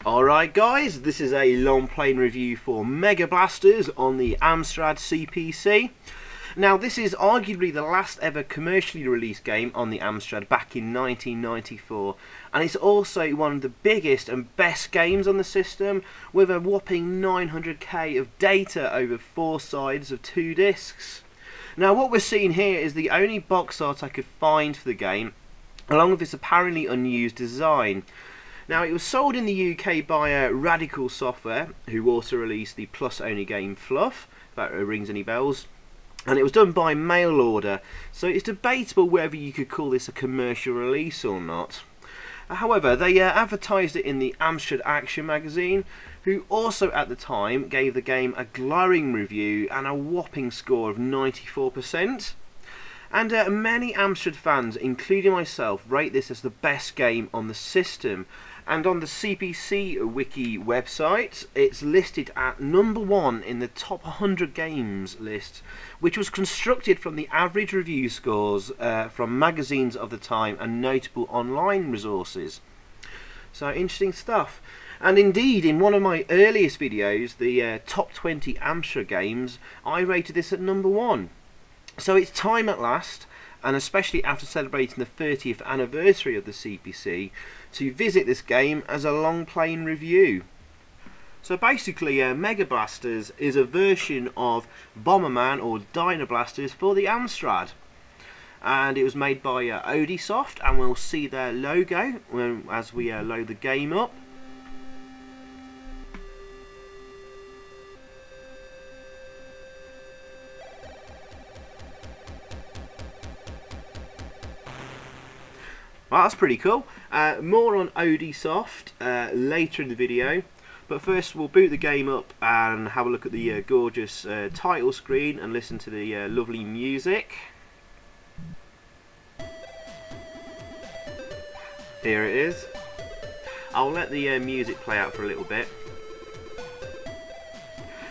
Alright guys, this is a long playing review for Megablasters on the Amstrad CPC. Now this is arguably the last ever commercially released game on the Amstrad back in 1994, and it's also one of the biggest and best games on the system, with a whopping 900k of data over 4 sides of 2 discs. Now what we're seeing here is the only box art I could find for the game, along with this apparently unused design. Now it was sold in the UK by Radical Software, who also released the Plus Only game Fluff, if that rings any bells, and it was done by mail order, so it's debatable whether you could call this a commercial release or not. However, they advertised it in the Amstrad Action magazine, who also at the time gave the game a glowing review and a whopping score of 94%. And many Amstrad fans, including myself, rate this as the best game on the system. And on the CPC wiki website, it's listed at #1 in the top 100 games list, which was constructed from the average review scores from magazines of the time and notable online resources. So interesting stuff. And indeed, in one of my earliest videos, the top 20 Amstrad games, I rated this at #1. So it's time at last, and especially after celebrating the 30th anniversary of the CPC, to visit this game as a long playing review. So basically, Megablasters is a version of Bomberman or Dynablasters for the Amstrad, and it was made by Odiesoft, and we'll see their logo as we load the game up. Well, that's pretty cool. More on Odiesoft later in the video, but first we'll boot the game up and have a look at the gorgeous title screen and listen to the lovely music. Here it is. I'll let the music play out for a little bit.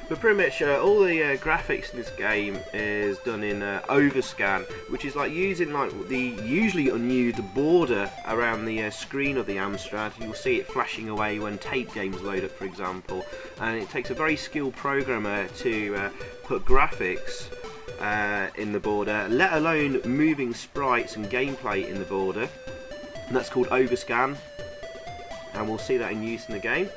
But pretty much all the graphics in this game is done in overscan, which is like using the usually unused border around the screen of the Amstrad. You'll see it flashing away when tape games load up, for example, and it takes a very skilled programmer to put graphics in the border, let alone moving sprites and gameplay in the border, and that's called overscan, and we'll see that in use in the game.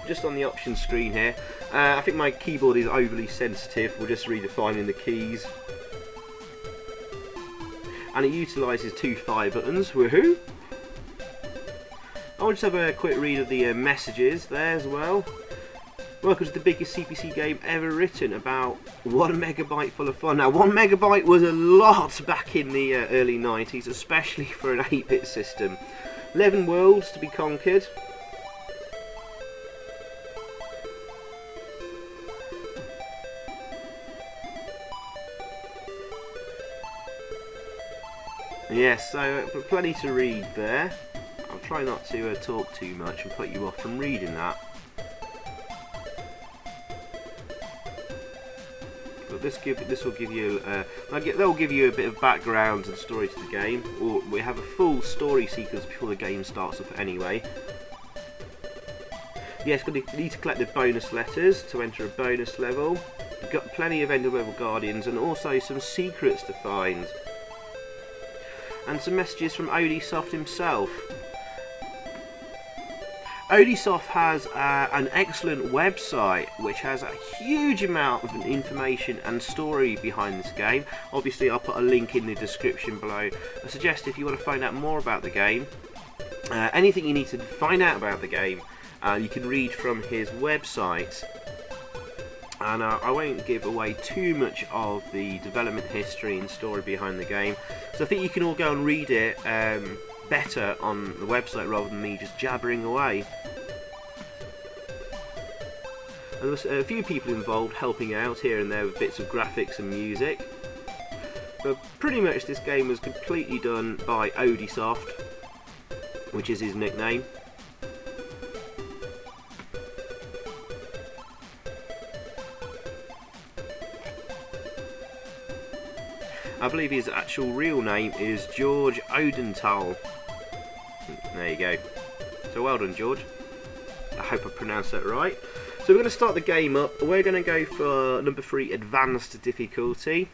Just on the options screen here, I think my keyboard is overly sensitive. We're just redefining the keys, and it utilises 2 fire buttons. Woohoo! I'll just have a quick read of the messages there as well. Welcome to the biggest CPC game ever written, about 1 megabyte full of fun. Now 1 megabyte was a lot back in the early 90s, especially for an 8-bit system. 11 worlds to be conquered. Yes, so plenty to read there. I'll try not to talk too much and put you off from reading that. But this will give you they'll give you a bit of background and story to the game. Or we have a full story sequence before the game starts up anyway. Yes, you need to collect the bonus letters to enter a bonus level. You've got plenty of end-of-level guardians and also some secrets to find. And some messages from Odiesoft himself. Odiesoft has an excellent website which has a huge amount of information and story behind this game. Obviously I'll put a link in the description below. I suggest if you want to find out more about the game, anything you need to find out about the game, you can read from his website. And I won't give away too much of the development history and story behind the game, so I think you can all go and read it better on the website rather than me just jabbering away. And there was a few people involved helping out here and there with bits of graphics and music, but pretty much this game was completely done by Odiesoft, which is his nickname. I believe his actual real name is George Odenthal. There you go. So well done, George. I hope I pronounced that right. So we're going to start the game up. We're going to go for number 3, advanced difficulty.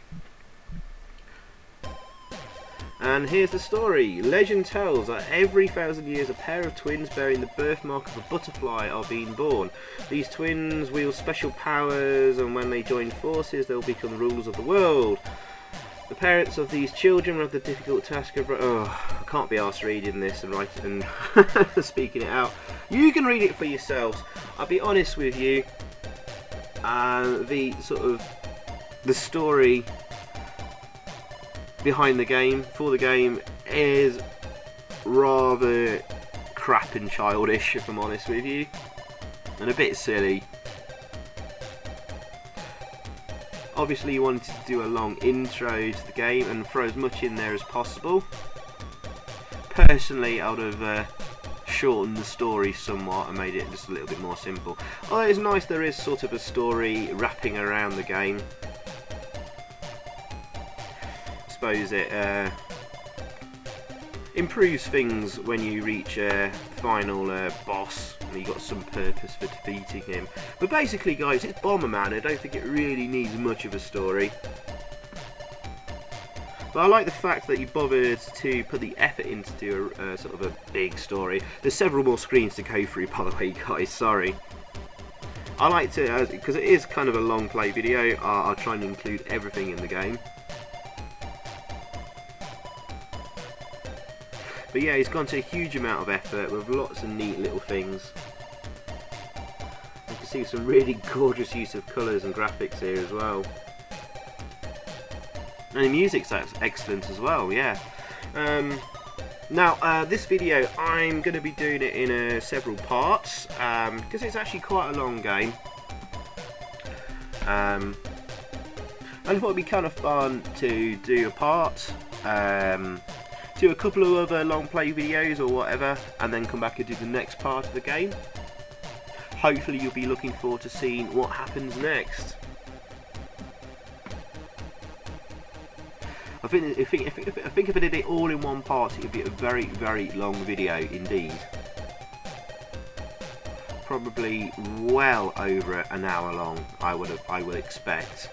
And here's the story. Legend tells that every 1,000 years a pair of twins bearing the birthmark of a butterfly are being born. These twins wield special powers, and when they join forces they'll become rulers of the world. The parents of these children have the difficult task of... I can't be arsed reading this and writing and speaking it out. You can read it for yourselves. I'll be honest with you. The story behind the game, for the game, is rather crap and childish, if I'm honest with you. And a bit silly. Obviously you wanted to do a long intro to the game and throw as much in there as possible. Personally, I would have shortened the story somewhat and made it just a little bit more simple. Although it's nice there is sort of a story wrapping around the game. I suppose it improves things when you reach a final boss and you've got some purpose for defeating him. But basically guys, it's Bomberman. I don't think it really needs much of a story. But I like the fact that you bothered to put the effort in to do a sort of a big story. There's several more screens to go through, by the way guys, sorry. I like to, because it is kind of a long play video, I'll try and include everything in the game. But yeah, he's gone to a huge amount of effort with lots of neat little things. You can see some gorgeous use of colours and graphics here as well. And the music's excellent as well, yeah. Now, this video, I'm going to be doing it in several parts, because it's actually quite a long game. And I thought it'd be kind of fun to do a part, do a couple of other long play videos or whatever, and then come back and do the next part of the game. Hopefully you'll be looking forward to seeing what happens next. I think if I did it all in one part, it would be a very, very long video indeed. Probably well over an hour long, I would expect.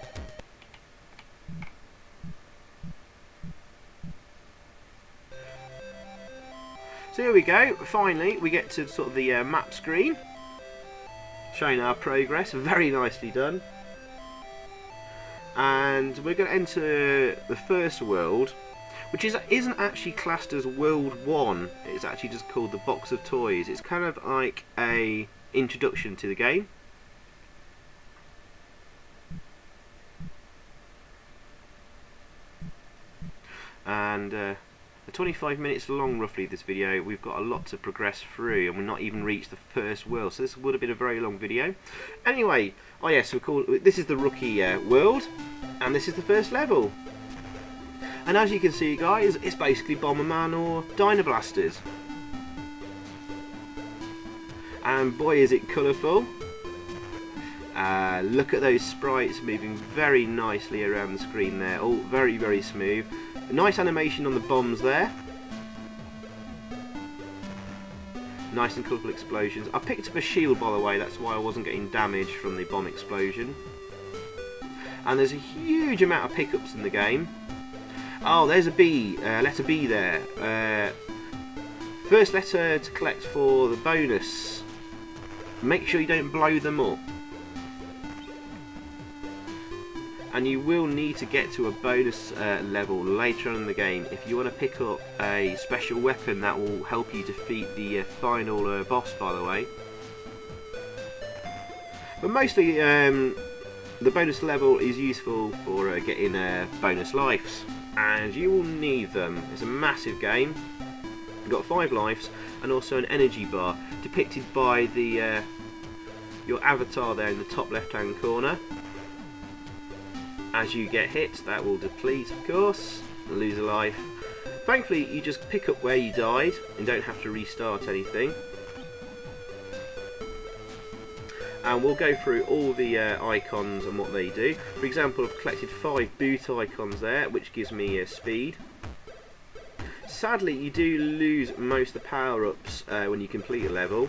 So here we go, finally we get to sort of the map screen, showing our progress, very nicely done. And we're going to enter the first world, which isn't actually classed as World 1, it's actually just called the Box of Toys. It's kind of like a introduction to the game. And 25 minutes long roughly this video. We've got a lot to progress through and we've not even reached the first world, so this would have been a very long video. Anyway, oh yes, this is the rookie world and this is the first level. And as you can see guys, it's basically Bomberman or Dynablasters. And boy is it colourful. Look at those sprites moving very nicely around the screen there, all very, very smooth. A nice animation on the bombs there. Nice and colourful explosions. I picked up a shield, by the way, that's why I wasn't getting damage from the bomb explosion. And there's a huge amount of pickups in the game. Oh, there's a B, letter B there. First letter to collect for the bonus. Make sure you don't blow them up. And you will need to get to a bonus level later on in the game if you want to pick up a special weapon that will help you defeat the final boss, by the way. But mostly the bonus level is useful for getting bonus lives, and you will need them. It's a massive game. You've got 5 lives and also an energy bar depicted by the your avatar there in the top left hand corner. As you get hit, that will deplete, of course, and lose a life. Thankfully, you just pick up where you died and don't have to restart anything. And we'll go through all the icons and what they do. For example, I've collected 5 boot icons there, which gives me speed. Sadly, you do lose most of the power-ups when you complete a level.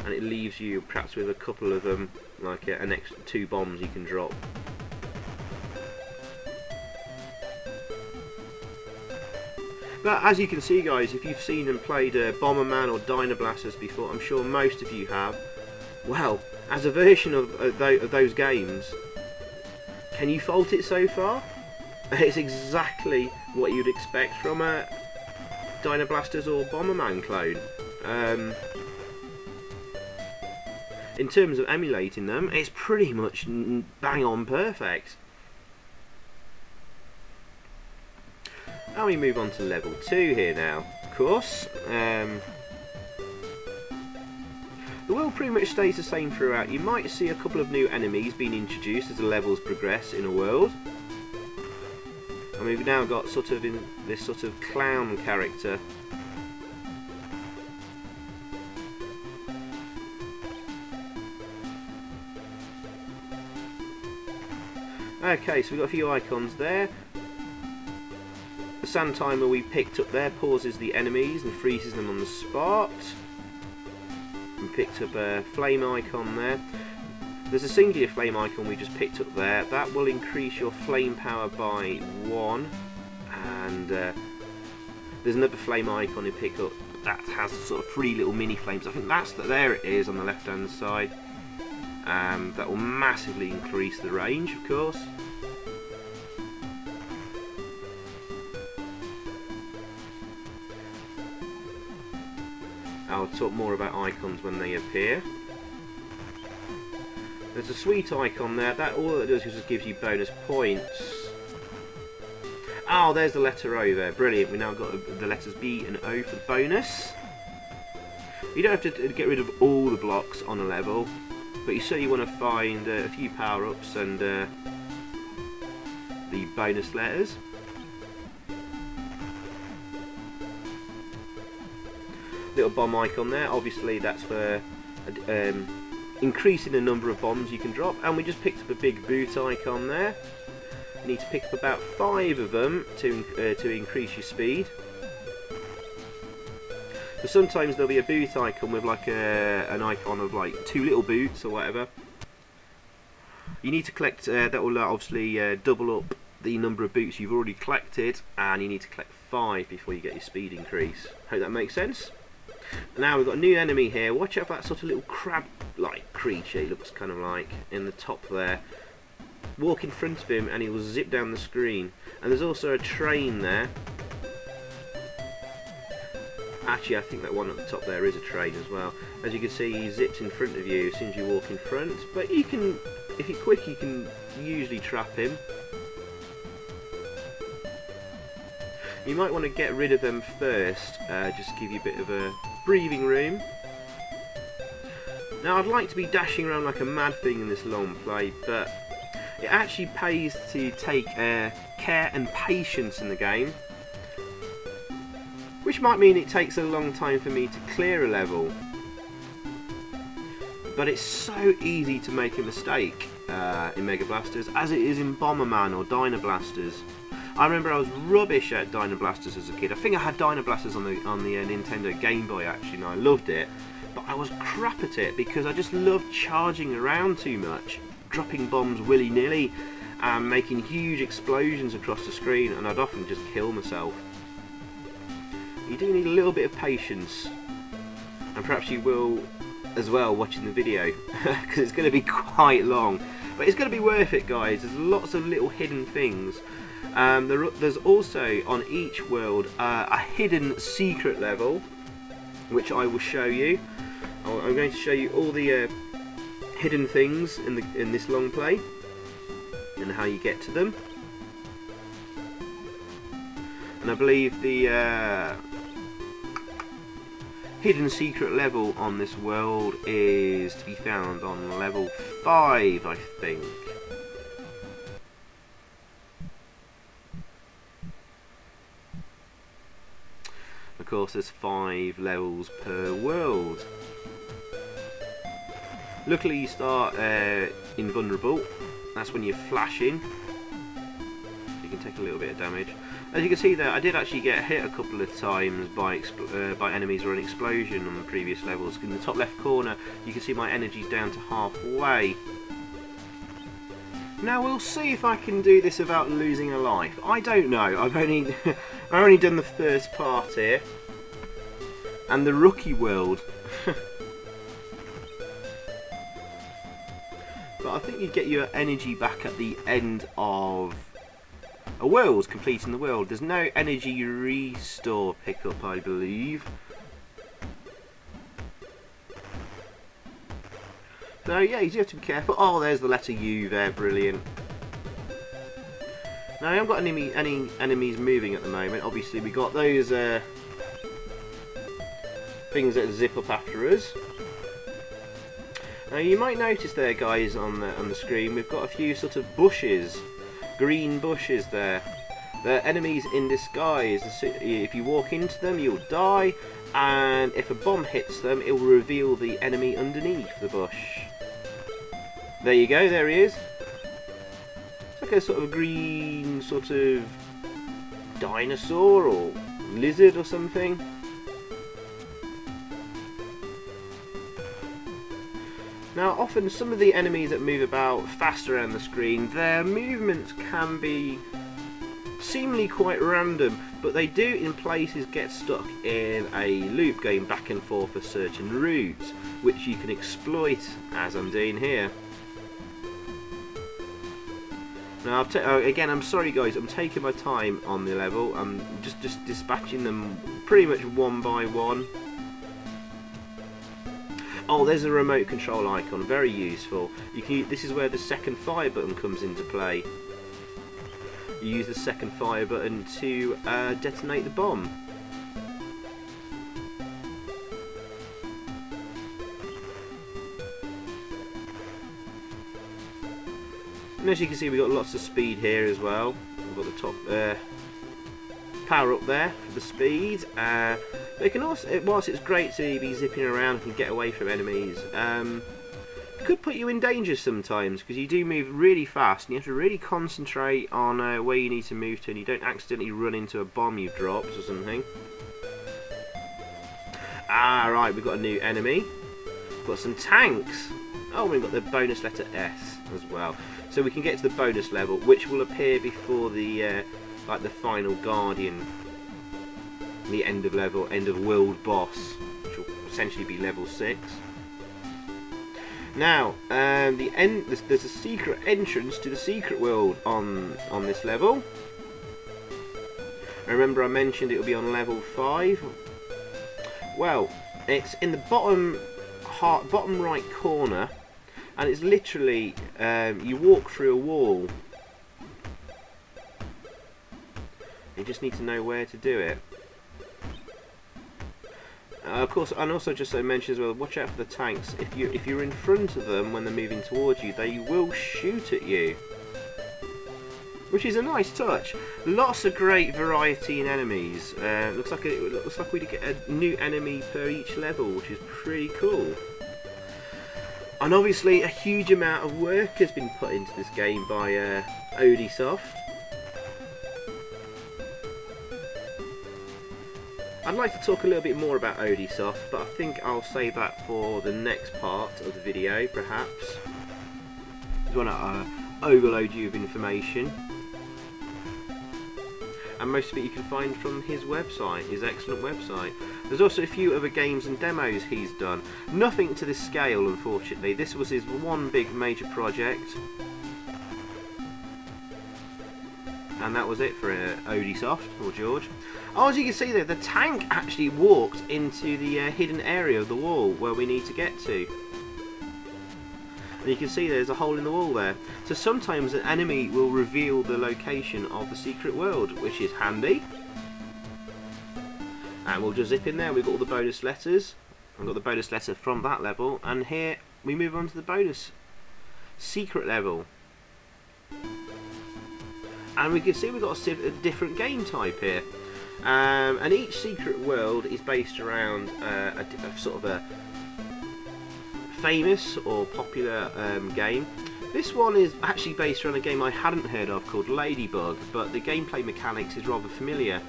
and it leaves you perhaps with a couple of them, like an extra 2 bombs you can drop. But as you can see, guys, if you've seen and played Bomberman or Dynablasters before, I'm sure most of you have. Well, as a version of those games, can you fault it so far? It's exactly what you'd expect from a Dynablasters or Bomberman clone. In terms of emulating them, it's pretty much bang on perfect. And we move on to level 2 here now. Of course, the world pretty much stays the same throughout. You might see a couple of new enemies being introduced as the levels progress in a world. And we've now got sort of this sort of clown character. Okay, so we've got a few icons there. The sand timer we picked up there pauses the enemies and freezes them on the spot. We picked up a flame icon there. There's a singular flame icon we just picked up there. That will increase your flame power by 1. And there's another flame icon you pick up that has sort of 3 little mini flames. I think there it is on the left hand side. That will massively increase the range, of course. I'll talk more about icons when they appear. There's a sweet icon there. All it does is just gives you bonus points. Oh, there's the letter O there. Brilliant. We now got the letters B and O for bonus. You don't have to get rid of all the blocks on a level, but you certainly want to find a few power-ups and the bonus letters. Little bomb icon there, obviously that's for increasing the number of bombs you can drop, and we just picked up a big boot icon there. You need to pick up about 5 of them to increase your speed. But sometimes there'll be a boot icon with like an icon of like 2 little boots or whatever. You need to collect, that will obviously double up the number of boots you've already collected, and you need to collect 5 before you get your speed increase. Hope that makes sense. Now we've got a new enemy here. Watch out for that sort of little crab-like creature, he looks kind of like, in the top there. Walk in front of him and he will zip down the screen. And there's also a train there. Actually, I think that one at the top there is a train as well. As you can see, he zips in front of you as soon as you walk in front. But you can, if you're quick, you can usually trap him. You might want to get rid of them first, just to give you a bit of a breathing room. Now, I'd like to be dashing around like a mad thing in this long play, but it actually pays to take care and patience in the game, which might mean it takes a long time for me to clear a level. But it's so easy to make a mistake in Megablasters, as it is in Bomberman or Dynablasters. I remember I was rubbish at Dynablasters as a kid. I think I had Dynablasters on the Nintendo Game Boy actually, and I loved it. But I was crap at it because I just loved charging around too much, dropping bombs willy-nilly, and making huge explosions across the screen, and I'd often just kill myself. You do need a little bit of patience, and perhaps you will as well watching the video, because it's going to be quite long. But it's going to be worth it, guys. There's lots of little hidden things. There's also on each world a hidden secret level, which I will show you. I'm going to show you all the hidden things in this long play and how you get to them. And I believe the hidden secret level on this world is to be found on level 5, I think. Of course, there's 5 levels per world. Luckily, you start invulnerable. That's when you're flashing. You can can take a little bit of damage. As you can see there, I did actually get hit a couple of times by enemies or an explosion on the previous levels. In the top left corner, you can see my energy's down to halfway. Now we'll see if I can do this without losing a life. I don't know. I've only done the first part here, and the rookie world. But I think you get your energy back at the end of a world, completing the world. There's no energy restore pickup, I believe. So yeah, you do have to be careful. Oh, there's the letter U there, brilliant. Now I haven't got any enemies moving at the moment. Obviously we got those things that zip up after us. Now you might notice there, guys, on the screen, we've got a few sort of bushes, green bushes there. They're enemies in disguise. If you walk into them, you'll die, and if a bomb hits them, it will reveal the enemy underneath the bush. There you go, there he is. It's like a sort of green sort of dinosaur or lizard or something. Now often some of the enemies that move about fast around the screen, their movements can be seemingly quite random, but they do in places get stuck in a loop going back and forth for certain routes, which you can exploit, as I'm doing here. Now again, I'm sorry guys, I'm taking my time on the level. I'm just dispatching them pretty much one by one. Oh, there's a remote control icon, very useful. This is where the second fire button comes into play. You use the second fire button to detonate the bomb. And as you can see, we've got lots of speed here as well. We've got the top power up there for the speed. But it can also, whilst it's great to be zipping around and get away from enemies, it could put you in danger sometimes, because you do move really fast and you have to really concentrate on where you need to move to, and you don't accidentally run into a bomb you've dropped or something. Ah, right, we've got a new enemy. We've got some tanks. Oh, we've got the bonus letter S as well. So we can get to the bonus level, which will appear before the like the final guardian, the end of world boss, which will essentially be level 6. Now, there's a secret entrance to the secret world on this level. Remember, I mentioned it will be on level 5. Well, it's in the bottom right corner, and it's literally you walk through a wall. You just need to know where to do it. Of course, and also just so mention as well, watch out for the tanks. If you're in front of them when they're moving towards you, they will shoot at you, which is a nice touch. Lots of great variety in enemies. Looks like we get a new enemy per each level, which is pretty cool. And obviously, a huge amount of work has been put into this game by Odiesoft. I'd like to talk a little bit more about Odiesoft, but I think I'll save that for the next part of the video, perhaps. I just want to overload you with information. And most of it you can find from his website, his excellent website. There's also a few other games and demos he's done. Nothing to this scale, unfortunately. This was his one big major project. And that was it for Odiesoft, or George. Oh, as you can see there, the tank actually walked into the hidden area of the wall where we need to get to. And you can see there's a hole in the wall there. So sometimes an enemy will reveal the location of the secret world, which is handy. And we'll just zip in there. We've got all the bonus letters. I've got the bonus letter from that level. And here we move on to the bonus secret level. And we can see we've got a different game type here. And each secret world is based around a sort of a famous or popular game. This one is actually based around a game I hadn't heard of called Ladybug, but the gameplay mechanics is rather familiar.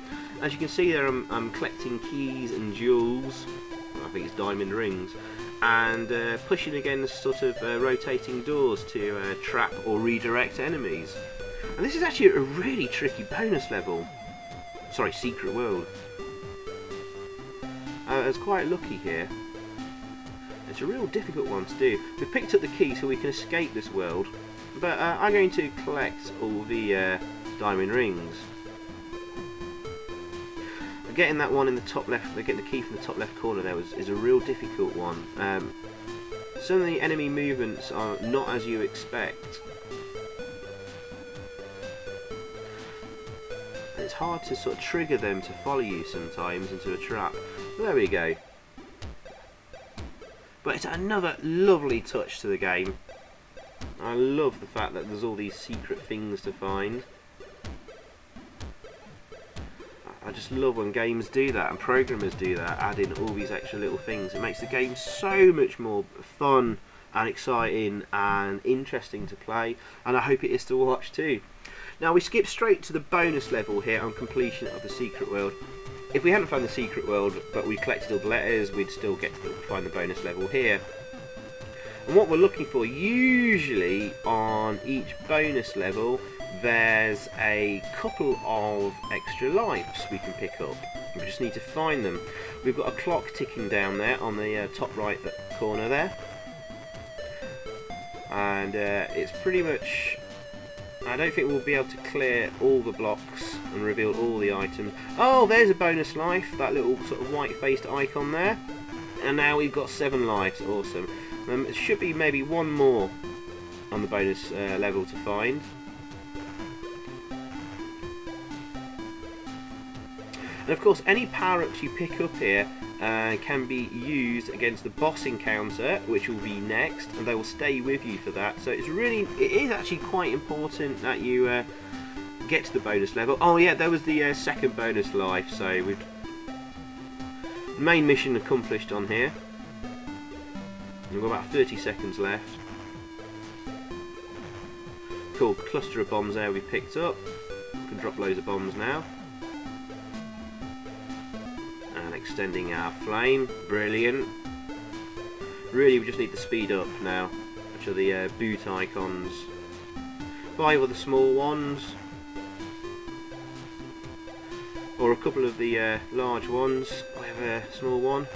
As you can see there, I'm collecting keys and jewels, I think it's diamond rings, and pushing against sort of rotating doors to trap or redirect enemies. And this is actually a really tricky bonus level. Sorry, secret world. I was quite lucky here. It's a real difficult one to do. We've picked up the key so we can escape this world, but I'm going to collect all the diamond rings. Getting that one in the top left, getting the key from the top left corner there is a real difficult one. Some of the enemy movements are not as you expect. It's hard to sort of trigger them to follow you sometimes into a trap. There we go. But it's another lovely touch to the game. I love the fact that there's all these secret things to find. I just love when games do that and programmers do that, add in all these extra little things. It makes the game so much more fun and exciting and interesting to play, and I hope it is to watch too. Now we skip straight to the bonus level here on completion of the secret world. If we hadn't found the secret world but we collected all the letters, we'd still get to find the bonus level here. And what we're looking for, usually on each bonus level, there's a couple of extra lives we can pick up. We just need to find them. We've got a clock ticking down there on the top right corner there. And it's pretty much... I don't think we'll be able to clear all the blocks and reveal all the items. Oh, there's a bonus life, that little sort of white-faced icon there. And now we've got 7 lives, awesome. It should be maybe one more on the bonus level to find. And of course, any power-ups you pick up here can be used against the boss encounter, which will be next, and they will stay with you for that. So it is actually quite important that you get to the bonus level. Oh yeah, there was the second bonus life, so we've main mission accomplished on here. We've got about 30 seconds left. Cool, cluster of bombs there we picked up. We can drop loads of bombs now. Extending our flame, brilliant. Really, we just need to speed up now, which are the boot icons. 5 of the small ones, or a couple of the large ones. I have a small one.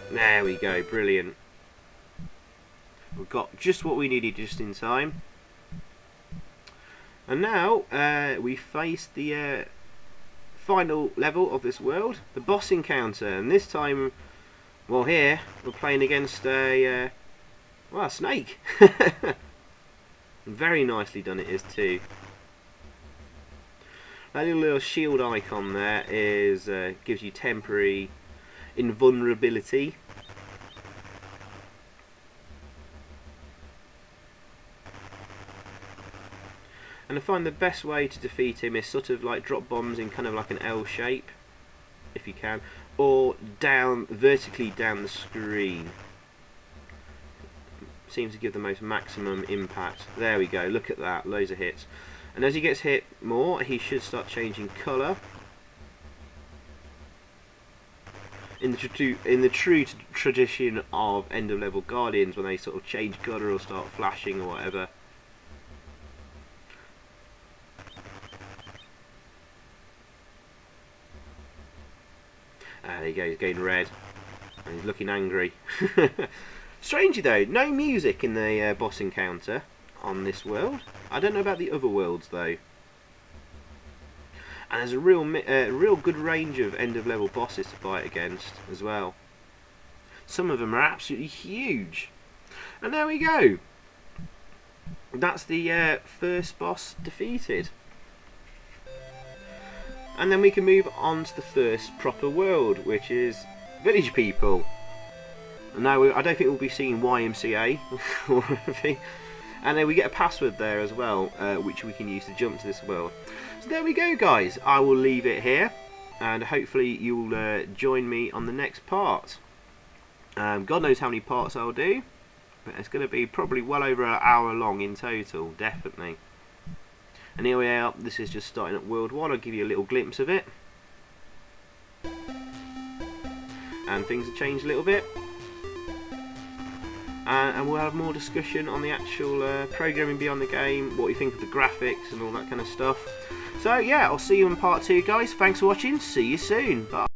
There we go, brilliant. We've got just what we needed just in time. And now we face the final level of this world, the boss encounter, and this time, well, here we're playing against a well, a snake. Very nicely done it is too. That little shield icon there is gives you temporary invulnerability. And I find the best way to defeat him is sort of like drop bombs in kind of like an L shape, if you can, or vertically down the screen. Seems to give the most maximum impact. There we go, look at that, loads of hits. And as he gets hit more, he should start changing colour. In the true tradition of end of level guardians, when they sort of change colour or start flashing or whatever. There you go, he's going red and he's looking angry. Strangely though, no music in the boss encounter on this world. I don't know about the other worlds though. And there's a real good range of end of level bosses to fight against as well. Some of them are absolutely huge. And there we go. That's the first boss defeated. And then we can move on to the first proper world, which is Village People. Now, I don't think we'll be seeing YMCA or anything. And then we get a password there as well, which we can use to jump to this world. So there we go, guys. I will leave it here, and hopefully you'll join me on the next part. God knows how many parts I'll do, but it's going to be probably well over an hour long in total, definitely. And here we are, this is just starting at World 1, I'll give you a little glimpse of it. And things have changed a little bit. And we'll have more discussion on the actual programming beyond the game, what you think of the graphics and all that kind of stuff. So yeah, I'll see you in part 2 guys, thanks for watching, see you soon, bye.